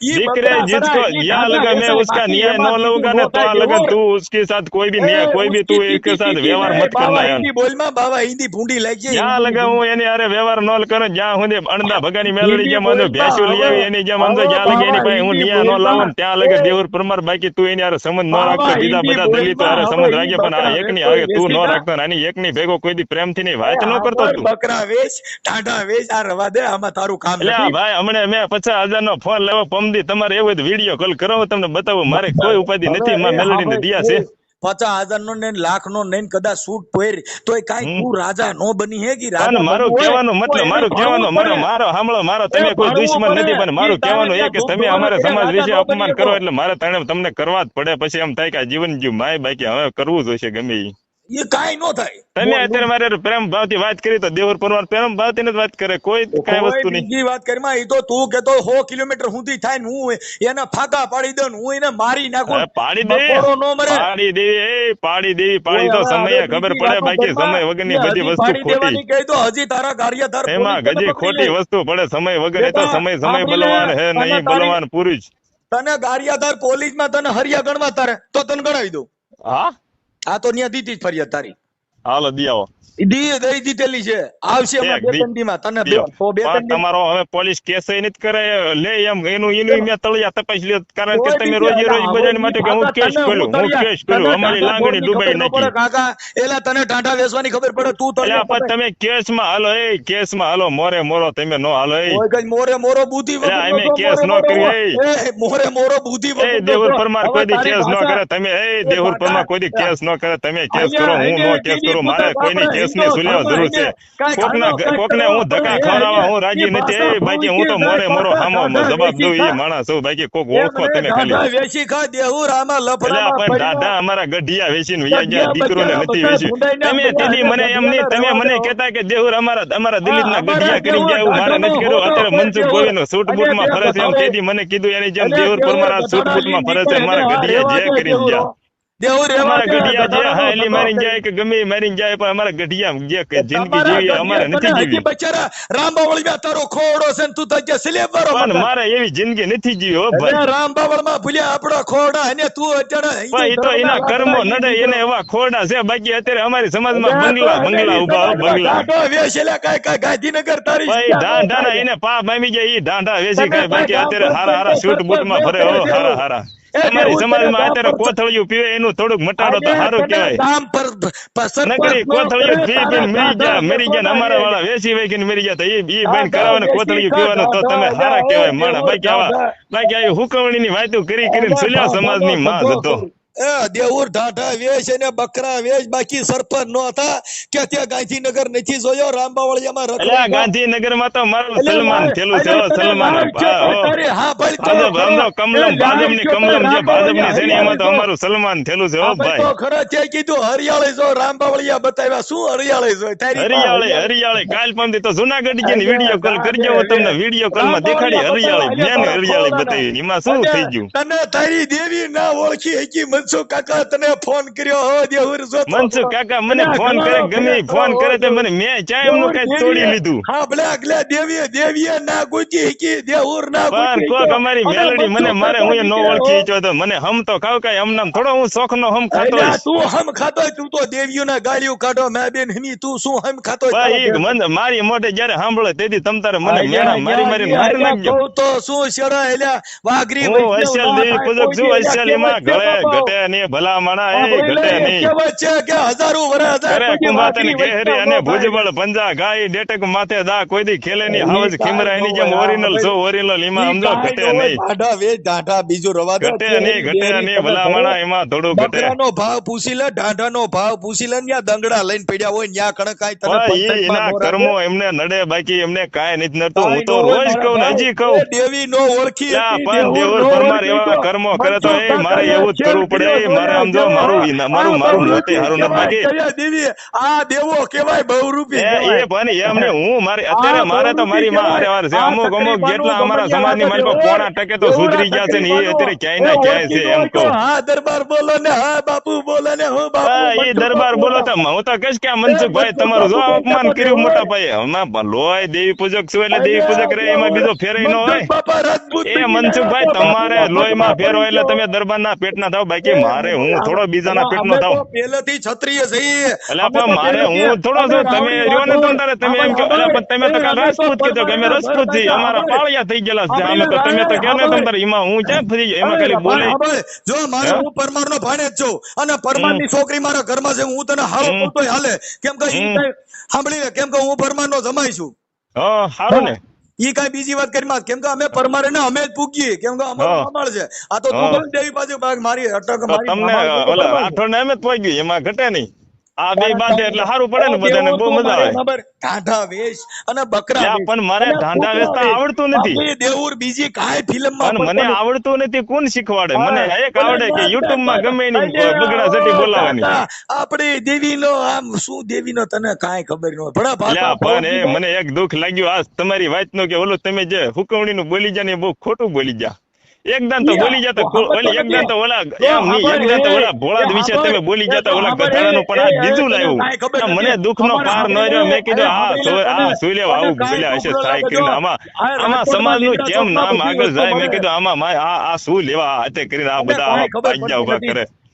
जिक्र जिसको यहाँ लगा मैं उसका न्याय न लूंगा ना, तो लगा तू उसके साथ कोई भी न्याय, कोई भी तू एक साथ व्यवहार मत करना है. हिंदी बोल में बाबा, हिंदी भूंडी लग જ્યાં લગા હું એની હારે વ્યવહાર ન કરો, જ્યાં સુધી અણદા ભગાની મેલડી જેમ આંધો ભેંસું લઈ આવી એની જેમ આંધો, જ્યાં લગે એની પાસે હું નિયા ન લાવું ત્યાં લગે દેવર પરમાર. બાકી તું એની હારે સંબંધ ન રાખતો, બીજા બધા દલિતો હારે સંબંધ રાખે, પણ આ એકની હારે તું ન રાખતો, આની એકની ભેગો કોઈ દી પ્રેમથી ની વાત ન કરતો તું. બકરા વેચ ટાઢા વેચ, આ રવા દે, આમાં તારું કામ એટલે નથી. ભાઈ હમણે મેં 50,000 નો ફોન લેવો પમદી, તમારે એવું વિડીયો કોલ કરો તમને બતાવું, મારે કોઈ ઉપાધિ નથી, માં મેલડી ને દિયા છે. 50,000 નો ને લાખ નો ને કદાચ સૂટ પહેર તોય કાઈ તું રાજા નો બની હે કે રાજા પણ મારું બનવું હોય કહેવાનું મતલબ, તો મારું એને કહેવાનું ભણવું પડે. મારો સાંભળો, મારો તમે કોઈ દુશ્મન નથી, પણ મારું કહેવાનું એ કે તમે અમારા સમાજ વિશે અપમાન કરો એટલે મારે તમને કરવા જ પડે. પછી એમ થાય કે આ જીવન જીવ માય, બાકી હવે કરવું જોઈશે ગમે ઈ. એ કાઈ નો થાય. તમે અત્યારે મારે પ્રેમ ભાવથી વાત કરી તો દેવર પરમાર પ્રેમ ભાવથી જ વાત કરે, કોઈ કઈ વસ્તુ નહીં. બીજી વાત કરીમાં ઈ તો તું કેતો 100 કિલોમીટર સુધી થાય ને હું એને ફાકા પાડી દઉં, હું એને મારી નાખું. પાડી બપોરો નો મરે. પાડી દેવી પાડી તો સમયે ખબર પડે, બાકી સમય વગરની બધી વસ્તુ ખોટી. કહી તો હજી તારા કાર્યધર એમાં ગજી ખોટી વસ્તુ પડે સમય વગર. એ તો સમય બલવાન હે નહીં બલવાન પુરુષ. તને ગારિયાધાર પોલીસમાં તને હરિયા ગણવા તારે તો તને ગણાવી દઉં. હા આ તો ન્યા દીધી જ ફરિયાદ તારી. હાલો દી આવો દઈ દીધેલી છે, આવશે હમણાં બે ત્રણ દીમાં તને બે લ્યો. તો બે પણ ત્રણ દી તમારો હવે પોલીસ કેસ નથી કરે લે એમ એનું મેં તળિયા તપાસ લ્યો કારણ કે તમે રોજે રોજ બધાની માટે કે હું કેસ કરું અમારી લાગણી ડૂબાઈ નાખી કાકા એલા તને ટાંટા વેચવાની ખબર પડે તું તો એટલે પણ તમે કેસમાં હાલો કેસમાં હાલો મોરે મોરો તમે નો હાલો કોઈ કઈ મોરે બુદ્ધિ એટલે અમે કેસ નો કર્યો મોરે બુદ્ધિ દેહુર પરમાર કોઈ દી કેસ નો કરે તમે દેહુર પરમાર કોઈ દી કેસ નો કરે તમે કેસ કરો હું નો કેસ કરું મારે કોઈની કેસ ને સુલેવા જરૂર છે કોકને હું ધક્કા ખવડાવવા હું રાજી નથી બાકી હું તો મોરે મોરો હામો જવાબ દઉં એ માણસ છું બાકી કોક ઓળખો તમે ખાલી વેચી ખા દેહુર આમાં એટલે પણ દાદા અમારા ગઢિયા વેચીને વૈયા ગયા દીકરોને નથી વેચી તમે તેદી મને એમ નહીં તમે મને કહેતા કે દેહુર અમારા દિલીપના ગઢિયા કરી ગયા એવું મારે નથી કર્યું અત્યારે મનસુખ ગોવિંદ સૂટ બૂટમાં ફરે છે એમ તેદી મને કીધું એની જેમ દેહુર પરમાર આ સૂટ બૂટમાં ફરે છે અમારા ગઢિયા જે કરી ગયા અમારા ગઢિયા જે હાલી મારીને જાય કે ગમે મારીને જાય પણ અમારા ગઢિયા જે જિંદગી જીવી અમારે નથી જીવી બચારા રામબાવળિયા તારો ખોડો છે તું તો જે સિલેબરો પણ મારે એવી જિંદગી નથી જીવી હો ભાઈ રામબાવળમાં ભૂલ્યા આપણો ખોડા અને તું અત્યારે ભાઈ તો એના કર્મો નડે એને એવા ખોડા છે બાકી અત્યારે અમારી સમાજમાં બંગલા ઉભા બંગલા વેચેલા કાઈ ગાંધીનગર તારી ભાઈ ઢાંઢાના એને પાપ આવી ગયા ઈ ઢાંઢા વેચી ખાય બાકી અત્યારે હારા શૂટ બૂટમાં ફરે હો હારા તમારી સમાજમાં અત્યારે કોથળિયું પીવે એનું થોડુંક મટાડો તો સારું કહેવાય નકરી કોથળિયું પી મરી ગયા અમારા વાળા વેચી વેચીને મરી ગયા તો ઈ બેન કરાવવાનું કોથળિયું પીવાનું તો તમે સારા કહેવાય માણા બાકી આવી હુકવણીની વાતો કરીને સુલ્યા સમાજની માં હતો દેવુર ઢાઢા વેચ અને બકરા વેચ બાકી સરપંચ નો હતા કે ત્યાં ગાંધીનગર નથી જોયો રામબાવળિયામાં એટલે ગાંધીનગરમાં તો મારું સલમાન થયેલું છે સલમાન કમલમ જે ભાજપની છે એમાં તો અમારું સલમાન થયેલું છે ભાઈ ખરા તે કીધું હરિયાળી જો રામબાવળિયા બતાવ્યા શું હરિયાળી જો હરિયાળી કાલ પણ તો જુનાગઢ જઈને વિડીયો કોલ કરજો હું તમને વિડીયો કોલ માં દેખાડી હરિયાળી બતાવી એમાં શું થઈ ગયું તને તારી દેવી ના ઓળખી હકી મનસુખ કાકા તને ફોન કર્યો હો દેહુર જો મનસુખ કાકા મને ફોન કરે ગમે ફોન કરે તો મને મેં ચા એમનું કઈ તોડી લીધું હા ભલે આગલા દેવીએ ના ગુજી હકી દેહુર ના પણ કોક અમારી મેલડી મને મારે હું નો ઓળખી છો તો મને હમ તો ખાવ કઈ હમનામ થોડો હું શોખ નો હમ ખાતો તું હમ ખાતો તું તો દેવીઓના ગાળીઓ કાઢો મે બેન હમી તું શું હમ ખાતો ભાઈ મારી મોઢે જ્યારે સાંભળે તેથી તમ તારે મને મેણા મારી નાખજો તો શું શેડા એલા વાઘરી હું અસલ દેવી પૂજક છું અસલ એમાં ગળે ઘટે ને ભલા માણા એ ઘટે નહીં વચ્ચે કે હજારો વર્ષ અરે કુંભાતન ઘેરી અને ભુજબળ પંજા ગાય ડેટક માથે દા કોઈ દી ખેલે ની હાવજ ખીમરા એની જેમ ઓરિજિનલ છો ઓરિજિનલ એમાં સમજો ઘટે નહીં ઢાઢા વે ઢાઢા બીજો રવા ઘટે નહીં ભલા માણા એમાં થોડું ઘટે બકરાનો ભાવ પૂછી લે ઢાઢાનો ભાવ પૂછી લે ન્યા દંગડા લઈને પડ્યા હોય ન્યા કણકાઈ તને એના કર્મો એમને નડે બાકી એમને કાંઈ નથી નડતું હું તો રોજ કહું હજી કહું દેવી નો ઓળખી પણ દેવર પરમાર એવા કર્મો કરે તો એ મારે એવું જ કરવું પડે મારે સમજો મારું મોતે હારું નથી બાકી દેવી આ દેવો કેવાય બહુરૂપી એ પણ એમને હું મારે અત્યારે મારે તો મારી માં હારે વાર છે અમુક જેટલા અમારા સમાજની મારી પાસે પોણા ટકે તો સુધરી ગયા છે ને એ અત્યારે ક્યાંય ના ક્યાંય છે એમ કહું હા દરબાર બોલો ને હા બાપુ બોલો ને હું બાપુ એ દરબાર બોલો તો હું તો કહીશ કે મનસુખભાઈ તમારું જો અપમાન કર્યું મોટા ભાઈ એમાં લોય દેવી પૂજક છું એટલે દેવી પૂજક રહે એમાં બીજો ફેરય ન હોય એ મનસુખભાઈ તમારે લોહીમાં ફેરો એટલે તમે દરબારના પેટના થાવ બાકી મારે હું થોડો બીજાના પેટનો થાવ પહેલેથી ક્ષત્રિય છીએ એટલે પણ મારે હું થોડો છું તમે રહ્યો ને તમે એમ કહો પણ તમે તો કાલ રાજપૂત કીધો કે અમે રાજપૂત છીએ અમારા પાળિયા થઈ ગયેલા છે અમે તો તમે તો કહો ને તમારે એમાં હું ક્યાં ફરી એમાં ખાલી બોલે જો મારે હું પરમારનો ભાણેજ છું અને પરમારની છોકરી મારા ઘરમાં છે હું તને હારો બોલતોય હાલે કેમ કે સાંભળી લે કેમ કે હું પરમારનો જમાઈ છું હા સારું ને ઈ કઈ બીજી વાત કરી કેમ કે અમે પરમારે ને અમે જ પૂગીએ કેમ કે અમારો અમાળ છે આ તો તું દેવી બાજુ મારી અટક મારી તમને ઓલા રાઠોડ ને એમ જ પહોંચી ગયું એમાં ઘટે નહીં આ બે બાંધે એટલે સારું પડે ને બધાને બહુ મજા આવે ઢાંઢા વેશ અને બકરા પણ મારે ઢાંઢા વેચતા આવડતું નથી દેવુર બીજી કાંઈ ફિલ્મમાં મને આવડતું નથી કોણ શીખવાડે મને એક આવડે કે યુટ્યુબ માં ગમે એની બગડા સટી બોલાવાની આપડે દેવીનો આમ શું દેવીનો તને કાંઈ ખબર ન હોય પણ એ મને એક દુઃખ લાગ્યું આ તમારી વાત નું કે ઓલું તમે જે હુકવણી નું બોલી જા ને બહુ ખોટું બોલી જા એકદમ તો બોલી જતો એકદમ તો ઓલા એમ નહીં એકદમ તો ઓલા ભોળા વિશે તમે બોલી જતા ઓલા ગધાડાનું પણ આ બીજું લાવ્યું મને દુઃખ નો પાર ન રહ્યો મેં કીધું આ સુઈ લેવા આવું બોલ્યા હશે થાય કરીને આમાં સમાજ નું કેમ નામ આગળ જાય મેં કીધું આમાં આ શું લેવા હાથે કરીને આ બધા આમાં ઉભા કરે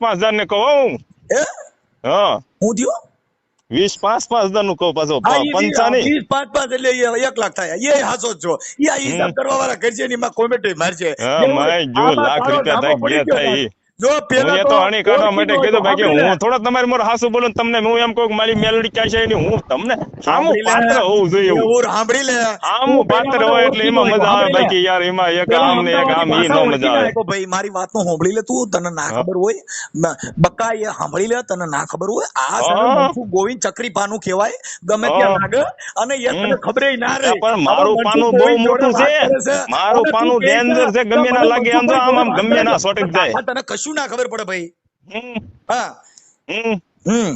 5,000 ને કહું હું. હે હા હું થયો 20-5 નું કહું પાછો હા, ઈ પંચા નહીં. 20-5 એટલે એ 1 લાખ થાય એ હાસો જ છો એ આ હિસાબ કરવા વાળા કરશે ને એમાં કોમેન્ટ મારશે હા માય જો આમાં લાખ તારો રૂપિયા નામો થાય પડી ગયા ગયો થાય સાહેબ. જો હું પેલા એ તો હણી કાઢવા માટે કીધું બાકી હું થોડો તમારી મોર હાસુ બોલું ને તમને હું એમ કહું કે મારી મેલડી ક્યાં છે એની હું તમને સામું પાત્ર હોવું જોઈએ એવું સાંભળી લે આમું પાત્ર હોય એટલે એમાં મજા આવે બાકી યાર એમાં એક આમ ને એક આમ ઈ નો મજા આવે. ભાઈ મારી વાત નો સાંભળી લે તું તને ના ખબર હોય બક્કા એ સાંભળી લે તને ના ખબર હોય આ છે ને મનસુખ ગોવિંદ ચક્રી પાનું કહેવાય ગમે ત્યાં લાગે અને એ તને ખબર ના રહે પણ મારું પાનું બહુ મોટું છે મારું પાનું ડેન્જર છે ગમે ના લાગે આમ તો આમ ગમે ના સોટી જાય તને કશું ના ખબર પડે ભાઈ હમ હા હમ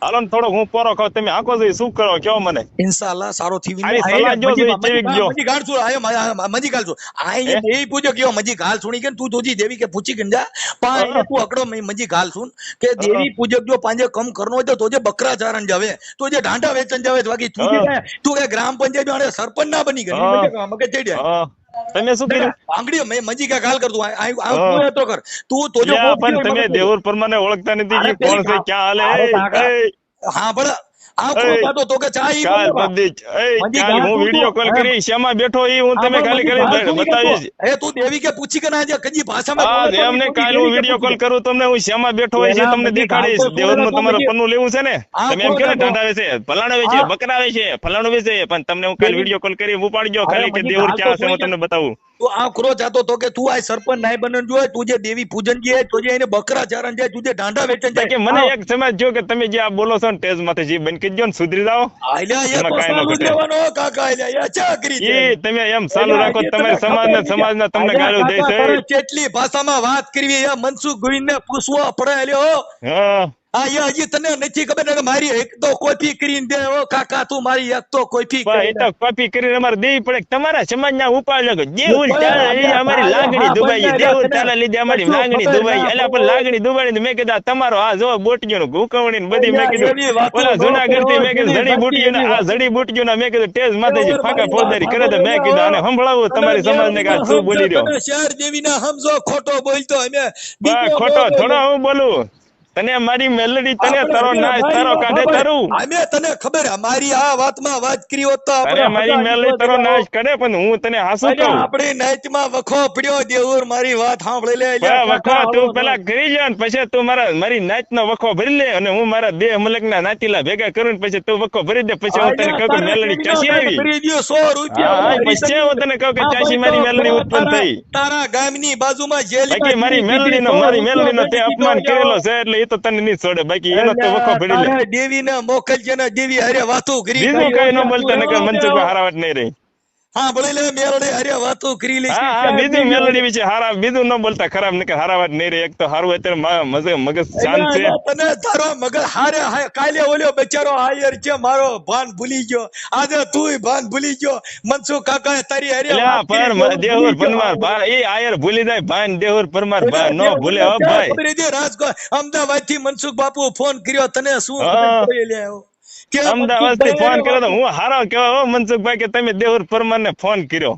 હાલો ને થોડો હું પોરો ખાવ તમે આખો જોઈ શું કરો કયો મને ઇન્શાલ્લાહ સારો થી આની સલાહ જો જોઈ કેવી ગયો મજી ગાળ છું આયો મજી ગાળ છું આઈને દેવી પૂજો કયો મજી ગાળ સુણી કે તું તુજી દેવી કે પૂછી ગંજા પાને તું અકડો મજી ગાળ સુન કે દેવી પૂજક જો પાંજે કમ કરનો હોય તો જે બકરા ચારણ જાવે તો જે ઢાંઢા વેચન જાવે બાકી તું કે ગ્રામ પંચાયત માં સરપંચ ના બની ગઈ મગે ચડ્યા તમે શું કર્યું આંગળી મેં મજી કા ગાલ કર તું આ તો કર તું તો જો પણ તમે દેવર પરમાને ઓળખતા નથી કે કોણ છે ક્યાં હાલે હા પણ આ ખોટા તો કે ચાઈ કાલ પદીચ કાલ હું વિડિયો કોલ કરી શ્યામા બેઠો ઈ હું તમે ખાલી બતાવીશ એ તું દેવી કે પૂછી કે ના જે કજી ભાષામાં હા એમને કાલ હું વિડિયો કોલ કરું તમને હું શ્યામા બેઠો હોય છે તમને દેખાડીશ દેવરનું તમારું પન્નું લેવું છે ને તમે એમ કહો ને ઢાંઢા છે ફલાણા છે બકરા છે ફલાણું છે પણ તમને હું કાલ વિડિયો કોલ કરી ઉપાડી ગયો ખાલી કે દેવર ક્યાં છે હું તમને બતાવું તું આ ખરો જાતો તો કે તું આ સરપંચ નાય બનન જોઈએ તું જે દેવી પૂજન જે તું જે એને બકરા ચારણ જાય તું જે ઢાંઢા વેચન જાય કે મને એક સમજ જો કે તમે જે આ બોલો છો ને ટેજ માથે જી બન કે જો ને સુધરી જાઓ આલ્યા એ તો સાલું લેવાનો કાકા આલ્યા ચાકરી છે ઈ તમે એમ ચાલુ રાખો તમારી સમાજના તમને ગાળો દે છે કેટલી ભાષામાં વાત કરવી એ મનસુખ ગોવિંદ ને પૂછવા પડે લ્યો હા આ હજી તને નથી ખબર ને મારી એક તો કોપી કરીને દે ઓ કાકા તું મારી એક તો કોપી એ તો કોપી કરીને અમારે દેવી પડે તમારા સમાજના ઉપાડ લગો દેવું ચાલે એ અમારી લાગણી દુબાઈ દેવું ચાલે લીધે અમારી લાગણી દુબાઈ એટલે પણ લાગણી દુબાઈ મેં કીધું તમારો આ જો બોટિયો નું હુકવણી ને બધી મેં કીધું ઓલા જુનાગઢ થી મેં કીધું જડી બુટીઓ ને આ જડી બુટીઓ ના મેં કીધું ટેજ માથે ફાકા ફોજદારી કરે તો મેં કીધું આને સંભળાવું તમારી સમાજ ને કે શું બોલી રહ્યો શહેર દેવી ના સમજો ખોટો બોલતો અમે ખોટો થોડો હું બોલું તને મારી મેલડી તને તારો નાચ તારો કાઢે તારું અમે તને ખબર અમારી આ વાતમાં વાત કરી હોત તો આપણે મારી મેલડી તારો નાચ કરે પણ હું તને હાસુ કહું આપણી નાચમાં વખો પડ્યો દેવર મારી વાત સાંભળી લે વખો તું પેલા કરી લે ને પછી તું મારી નાચનો વખો ભરી લે અને હું મારા દેહ મલકના નાચીલા ભેગા કરું ને પછી તું વખો ભરી દે પછી હું તને કહું કે મેલડી ચાસી આવી ભરી દયો 100 રૂપિયા પછી હું તને કહું કે ચાસી મારી મેલડી ઉત્પન્ન થઈ તારા ગામની બાજુમાં જેલ બાકી મારી મેલડીનો તે અપમાન કરેલો છે એટલે તો તને નહીં છોડે બાકી એનો તો વખો ભરી લે દેવી ને મોકલજે ને દેવી હારે વાતો કરી બીજું કઈ ન બોલતા નકર મનસુખ હારાવટ નહીં રહી હા ભલે લે મેલડી હારે વાતો કરી લે હા બીજું મેલડી વિશે હારા બીજું ન બોલતા ખરાબ નકર હારાવટ નહીં રહી એક તો હારું અત્યારે મગજ શાંત છે તને તારો મગજ હારે કાલે ઓલ્યો બેચારો હાયર છે મારો ભાન ભૂલી ગયો આજે તુંય ભાન ભૂલી ગયો મનસુખ કાકા તારી હારે પણ દેવર પરમાર ભાઈ એ આયર ભૂલી જાય ભાઈ દેવર પરમાર ભાઈ નો ભૂલે હો ભાઈ રાજકોટ અમદાવાદ થી મનસુખ બાપુ ફોન કર્યો તને શું લે અમદાવાદ થી ફોન કર્યો તો હું હારો કેવા મનસુખભાઈ કે તમે દેવર પરમાર ને ફોન કર્યો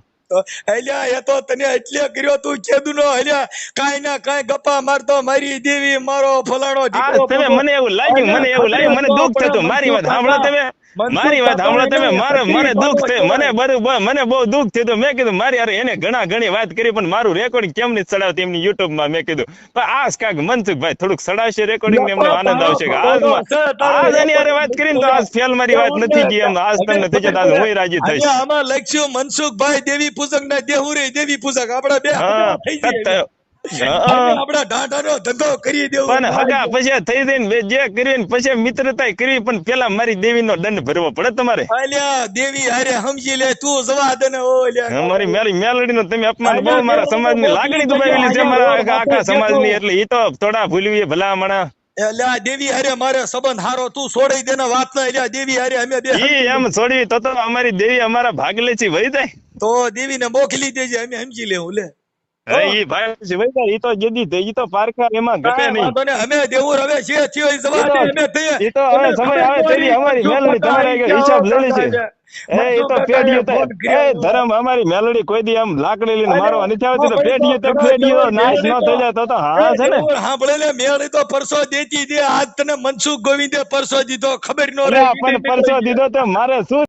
હલ્યા એ તો તને એટલે કર્યો તું કેદુ નો હલ્યા કાઈ ના કાઈ ગપ્પા મારતો મારી દેવી મારો ફલાણો દીકરો તમે મને એવું લાગ્યું મને દુઃખ થતું મારી વાત સાંભળો તમે મને દુઃખ થયું મને બહુ દુઃખ થયું મેં કીધું મારી યાર એને ઘણી વાત કરી પણ મારું રેકોર્ડિંગ કેમ નહીં ચડાવતી એમની યુટ્યુબ માં મેં કીધું પણ આજ કાક મનસુખભાઈ થોડુંક ચડાવશે રેકોર્ડિંગ ને એમને આનંદ આવશે કે આજ એની યાર વાત કરીને તો આજ ફેલ મારી વાત નથી ગઈ એમ આજ તમને થઈ જતા હું રાજી થઈશ આમાં લખ્યું મનસુખભાઈ દેવી પૂજક ના દેહુરે દેવી પૂજક આપડા બે આપડા ઢાંઢાનો ધંધો કરી દેવો પણ હગા પછી થઈ જઈને જે કરીને પછી મિત્રતા કરવી પણ પેલા મારી દેવીનો દંડ ભરવો પડે તમારે અલ્યા દેવી હારે સમજી લે તું જવા દે ને ઓલ્યા મારી મેલડીનો તમે અપમાન બહુ મારા સમાજની લાગણી દુબાવેલી છે મારા આખા સમાજની એટલે ઈ તો થોડા ભૂલવી ભલા મણા એલા દેવી હારે મારે સંબંધ હારો તું છોડી દે ને વાત ના એલા દેવી હારે અમે બે એમ છોડવી તો અમારી દેવી અમારા ભાગલે છે વહી જાય તો દેવી ને મોકલી દેજે અમે સમજી લેવું લે હે ઈ ભાઈ પછી વઈ જાય, ઈ તો જેદી દે, ઈ તો પારખા એમાં ઘટે કાંઈ નહીં. વાંધો નહીં. અમે દેવું હવે છીએ છીએ ઈ જવા દે. અમે થઈએ. ઈ તો હવે તમને સમય આવે ખબર તેની પડી અમારી મનસુખ મેલડી તમારે કાકા આગળ હિસાબ લઈ લેશે. છે. એ ઈ તો મનસુખ પેઢીઓ કાકાએ ફોન કર્યો. ધરમ અમારી મેલડી કોઈ દી આમ લાકડી લઈને અરે, મારવા નથી આવતી, તો ભાઈ, પેઢીઓ તો પેઢીઓ ખબર નાશ ન મેલડી થઈ જાય તો હા છે ને. સાંભળે લે, મેળી તો પરસો દેતી દે. આજ તને મનસુખ ગોવિંદે પરસો દીધો, ખબર નો અરે રહી. આપણને પરસો દીધો તો મારે શું